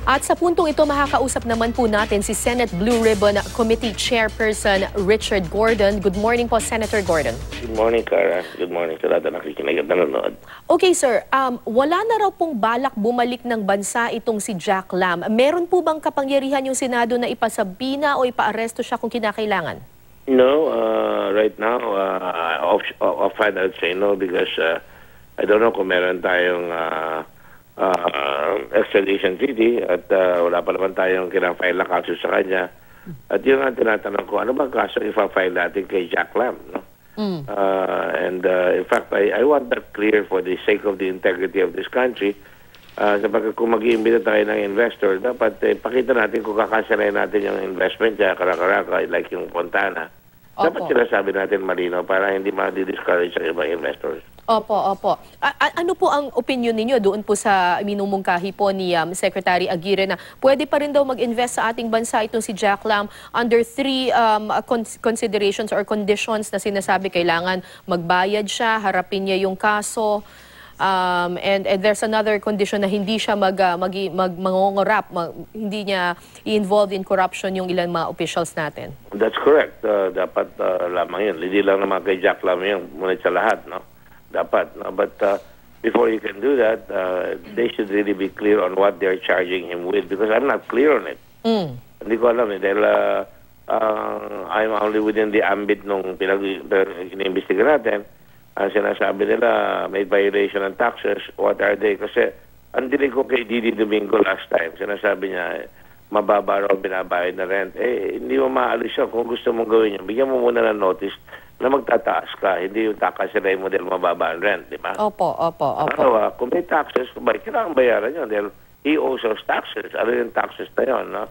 At sa puntong ito, makakausap naman po natin si Senate Blue Ribbon Committee Chairperson Richard Gordon. Good morning po, Senator Gordon. Good morning, Cara. Good morning sa lahat na nakikinig at nanonood. Okay, sir. Wala na raw pong balak bumalik ng bansa itong si Jack Lam. Meron po bang kapangyarihan yung Senado na ipasabina o ipaaresto siya kung kinakailangan? No, right now, offhand I'd say no because I don't know kung meron tayong extradition treaty at wala pa naman tayong kinafile na kaso sa kanya. At yun ang tinatanong ko, ano bang kaso ipa-file natin kay Jack Lam? No? In fact, I want that clear for the sake of the integrity of this country. Sapagkat kung mag-iimbita tayo ng investor, dapat pakita natin kung kakansalain natin yung investment niya, karaka-raka, like yung Fontana. Dapat sinasabi natin malinaw para hindi ma-discourage ang ibang investors. Opo. Ano po ang opinion ninyo doon po sa minumungkahi po ni Secretary Aguirre na pwede pa rin daw mag-invest sa ating bansa itong si Jack Lam under three considerations or conditions na sinasabi kailangan magbayad siya, harapin niya yung kaso, and there's another condition na hindi siya mangongorap, hindi niya i-involved in corruption yung ilang mga officials natin. That's correct. Dapat lamang yun. Hindi lang naman kay Jack Lam yun, ngunit sa lahat, no? Dapat. No? But before you can do that, they should really be clear on what they're charging him with because I'm not clear on it. Hindi ko alam eh. Dahil I'm only within the ambit nung pinag-inimbestiga natin. Ang sinasabi nila, may violation ng taxes. What are they? Kasi ang dinig ko kay Didi Domingo last time, sinasabi niya, mababa raw binabayad na rent. Hindi mo maalis yun. Kung gusto mong gawin yun, bigyan mo muna ng notice na magtataas ka. Hindi yung takasilay mo dahil mababa ang rent, di ba? Opo. Kung may taxes, kailangan bayaran yun dahil he owes us taxes. Ano yung taxes na yun, no?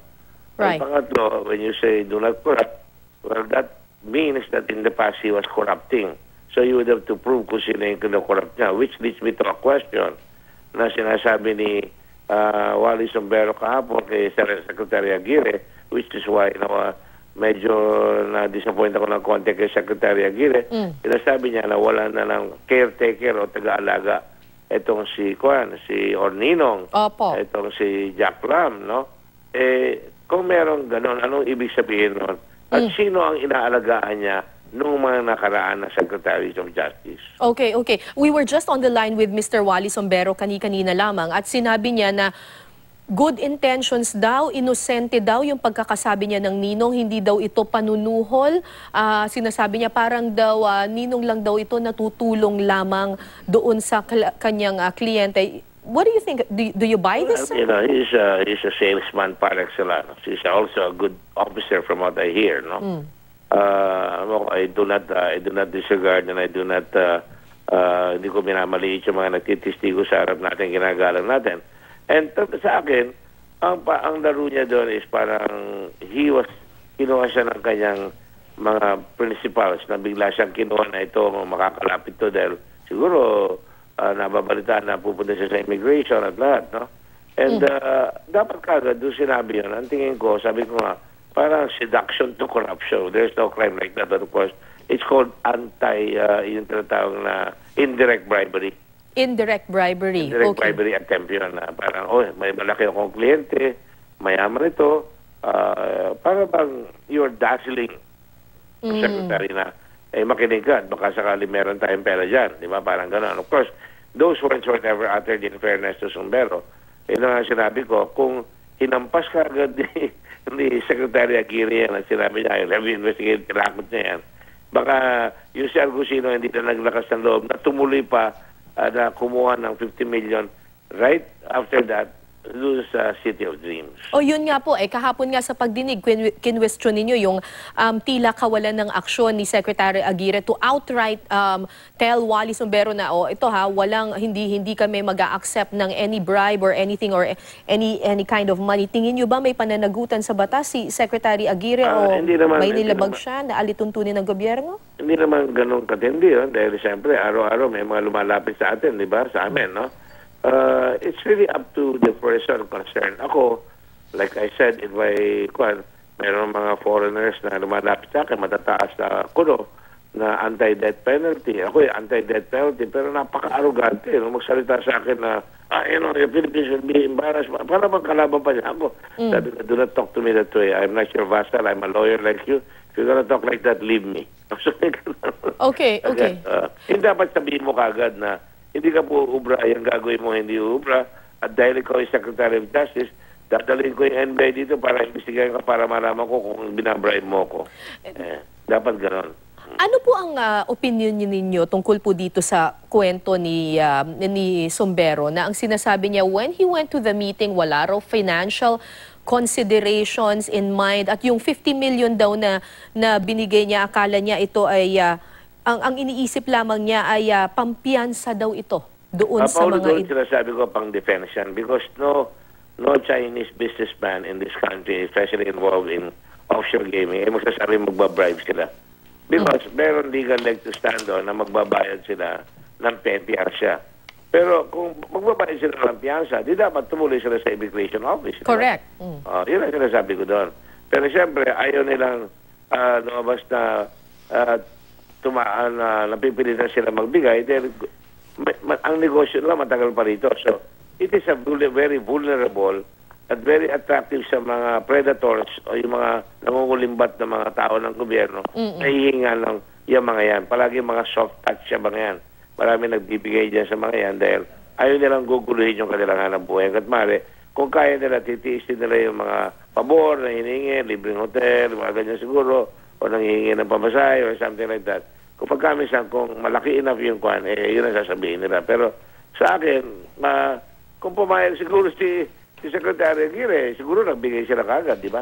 Right. Ang pangatlo, when you say do not corrupt, well, that means that in the past he was corrupting. So you would have to prove kung sino yung kinakorrupt niya, which leads me to a question na sinasabi ni Wally Sombero kahapon kay Secretary Aguirre, which is why medyo na-disappoint ako ng konti kay Secretary Aguirre. Sinasabi niya na wala na ng caretaker o taga-alaga itong si Orninong, itong si Jack Lam, no? Kung merong ganon, anong ibig sabihin nun? At sino ang inaalagaan niya nung mga nakaraan na Secretaries of Justice? Okay. We were just on the line with Mr. Wally Sombero kanina lamang at sinabi niya na good intentions daw, inosente daw yung pagkakasabi niya ng ninong, hindi daw ito panunuhol. Sinasabi niya parang daw ninong lang daw ito natutulong lamang doon sa kanyang kliyente. What do you think? Do you buy this? Well, he's a salesman par excellence. He's also a good officer from what I hear, no? I do not disregard and I do not hindi ko minamaliit yung mga nagtitistigo sa harap natin, ginagalang natin. And sa akin, ang laro niya doon is parang kinuha siya ng kanyang mga principals na bigla siyang kinuha na ito makakalapit to dahil siguro nababalitaan na pupunta siya sa immigration at lahat, no? And dapat kagad doon sinabi yun. Ang tingin ko, sabi ko nga, parang seduction to corruption. There's no crime like that. But of course, it's called yung tinatawag na indirect bribery. Indirect bribery. Indirect bribery attempt yun na parang, may malaki akong kliyente, mayaman ito, para bang you're dazzling secretary na, makinig ka, baka sakali meron tayong pera dyan. Di ba? Parang gano'n. Of course, those words were never uttered in fairness to Sombero. Yun ang sinabi ko, kung hinampas ka agad ni Secretary Aguirre yan, at sinabi niya, have you investigated, kinakot niya yan. Baka yung si Argusino hindi na naglakas ng loob na tumuloy pa na kumuha ng 50 million right after that doon sa City of Dreams. Yun nga po, kahapon nga sa pagdinig, kinwestiyon ninyo yung tila kawalan ng aksyon ni Secretary Aguirre to outright tell Wally Sombero na, hindi kami mag-a-accept ng any bribe or anything or any kind of money. Tingin nyo ba may pananagutan sa batas si Secretary Aguirre o may nilabag siya na alituntunin ng gobyerno? Hindi naman ganun katindi, dahil siyempre araw-araw may mga lumalapit sa atin, di ba? Sa amin, no? It's really up to the person concerned. Ako, like I said, meron mga foreigners na lumalapit sa akin, matataas na kuno, na anti-death penalty. Ako anti-death penalty, pero napaka-arrogante. No? Magsalita sa akin na, the Philippines will be embarrassed. Para magkalaban pa niya ako. Sabi ko, do not talk to me that way. I'm not your vassal. I'm a lawyer like you. If you're gonna talk like that, leave me. Okay. Hindi dapat sabihin mo kagad na hindi ka po ubra, yung gagawin mo hindi ubra. At dahil ikaw ay Secretary of Justice, dadalhin ko yung NBI dito para imbestigahan ka para malaman ko kung binabribe mo ko. Dapat ganon. Ano po ang opinion ninyo tungkol po dito sa kwento ni Sombero na ang sinasabi niya when he went to the meeting, wala raw financial considerations in mind at yung 50 million daw na binigay niya, akala niya ito ay ang iniisip lamang niya ay pampiyansa daw ito doon sa mga doon sinasabi ko pang defense yan because no Chinese businessman in this country, especially involved in offshore gaming, ay magsasabi magbabribe sila. Because meron legal leg to stand on na magbabayad sila ng piyansa. Pero kung magbabayad sila ng piyansa, di dapat tumuloy sila sa immigration office. Correct. Yun ang sinasabi ko doon. Pero siyempre, ayaw nilang lumabas na tumaan na napipilitan sila magbigay dahil ang negosyo nila matagal pa rito. So, it is a very vulnerable at very attractive sa mga predators o yung mga nangungulimbat na mga tao ng gobyerno na hihinga ng yung mga yan. Palagi mga soft touch yung mga yan. Marami nagbibigay dyan sa mga yan dahil ayaw nilang guguluhin yung kanilang hanap buhay. At mali, kung kaya nila, titiisin nila yung mga pabor na hinihingi, libreng hotel, mga ganyan siguro, o nanghihingi ng pamasahe or something like that. Kung pagkamisan, kung malaki enough yung kwan, yun ang sasabihin nila. Pero sa akin, kung pumayag siguro si Secretary Aguirre, siguro nagbigay sila kagad, di ba?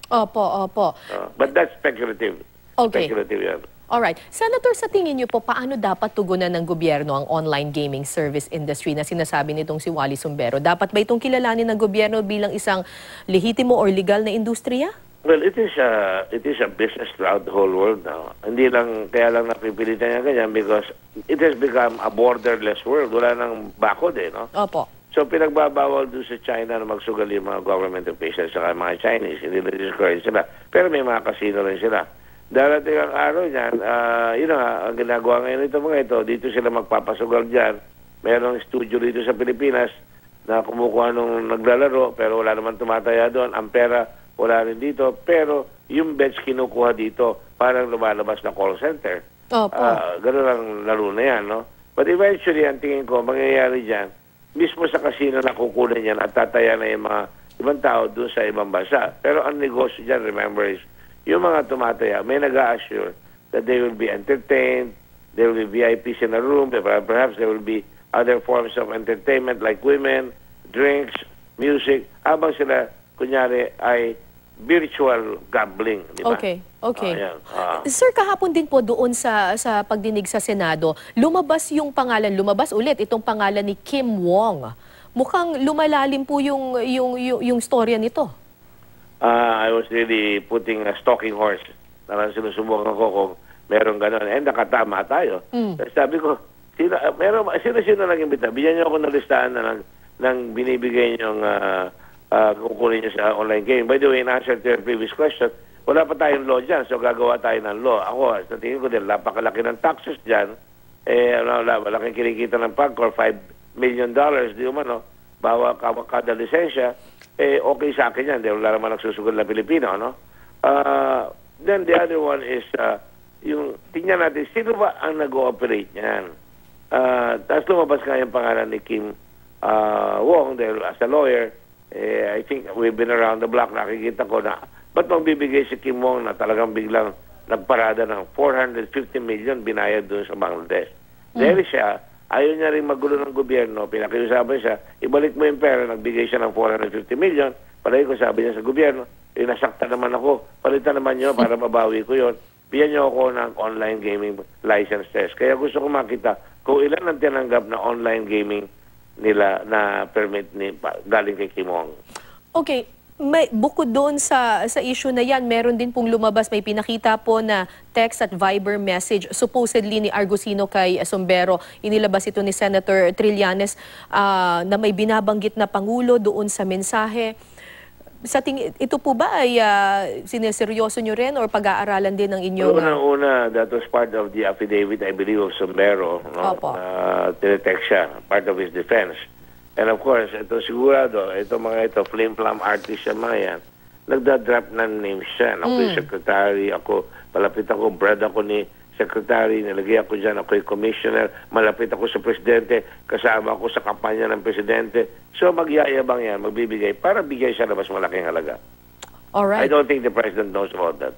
Opo. But that's speculative. Okay. Speculative yan. Alright. Senator, sa tingin niyo po, paano dapat tugunan ng gobyerno ang online gaming service industry na sinasabi nitong si Wally Sombero? Dapat ba itong kilalanin ng gobyerno bilang isang lehitimo or legal na industriya? Well, it is a business throughout the whole world now. Hindi lang, kaya lang napipilitan niya ganyan because it has become a borderless world. Wala nang bakod no? Opo. So, pinagbabawal doon sa China na magsugal yung mga government officials sa mga Chinese. Hindi na discourage sila. Pero may mga casino rin sila. Darating ang araw niyan, ang ginagawa ngayon ito mga ito, dito sila magpapasugal dyan. Merong studio dito sa Pilipinas na kumukuha nung naglalaro, pero wala naman tumataya doon. Ang pera, wala rin dito. Pero yung bets kinukuha dito, parang lumalabas na call center. Opo. Ganun ang laro na yan, no? But eventually, ang tingin ko, mangyayari dyan, mismo sa casino na kukunin yan at tataya na yung mga ibang tao doon sa ibang bansa. Pero ang negosyo dyan, remember, is yung mga tumataya, may nag-a-assure that they will be entertained, there will be VIPs in a room, perhaps there will be other forms of entertainment like women, drinks, music, habang sila, kunyari, ay virtual gambling, di ba? Okay. Sir, kahapon din po doon sa pagdinig sa Senado, lumabas ulit itong pangalan ni Kim Wong. Mukhang lumalalim po yung storya nito. I was really putting a stalking horse. Parang sinusubukan ko kung meron gano'n. Nakatama tayo. Sabi ko, sino nag-imbita? Bigyan niyo ako ng listahan ng binibigay niyong kukunin niyo sa online game. By the way, in answer to your previous question, wala pa tayong law dyan, so gagawa tayo ng law. Ako, sa tingin ko din, napakalaki ng taxes dyan. Malaking kinikita ng PAGCOR, $5 million, di umano, bawa kada lisensya, okay sa akin yan. Dahil wala naman nagsusugal na Pilipino, no? Then the other one is, yung, tingnan natin, sino ba ang nag-ooperate niyan? Tapos lumabas nga yung pangalan ni Kim Wong, dahil as a lawyer, I think we've been around the block, nakikita ko na, ba't magbibigay si Kim Wong na talagang biglang nagparada ng 450 million binayad doon sa Bangladesh? Dahil siya, ayaw niya rin magulo ng gobyerno, pinakiusapan siya, ibalik mo yung pera, nagbigay siya ng 450 million, palagi ko sabi niya sa gobyerno, nasakta naman ako, palitan naman niyo para mabawi ko yon. Bigyan niyo ako ng online gaming license test. Kaya gusto ko makita kung ilan ang tinanggap na online gaming nila na permit galing kay Kim Wong. Okay. Bukod doon sa issue na yan, meron din pong lumabas, may pinakita po na text at Viber message supposedly ni Argusino kay Sombero. Inilabas ito ni Senator Trillanes na may binabanggit na Pangulo doon sa mensahe. ito po ba ay sineseryoso nyo rin or pag-aaralan din ng inyong... Una, that was part of the affidavit, I believe, of Sombrero. No? Opo. Tinetect siya, part of his defense. And of course, ito sigurado, flim-flam artist siya mga yan, nagda-drop ng names siya. Ako yung secretary, palapit ako, brad ako ni secretary, nilagay ako dyan, ako yung commissioner, malapit ako sa presidente, kasama ako sa kampanya ng presidente. So magyayabang yan, magbibigay, para bigay siya na mas malaking halaga. Alright. I don't think the president knows about that.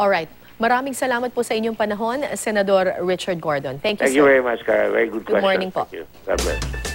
Alright. Maraming salamat po sa inyong panahon, Senador Richard Gordon. Thank you, Thank you sir. very much, Kara. Very good question. Good morning po. Thank you. God bless.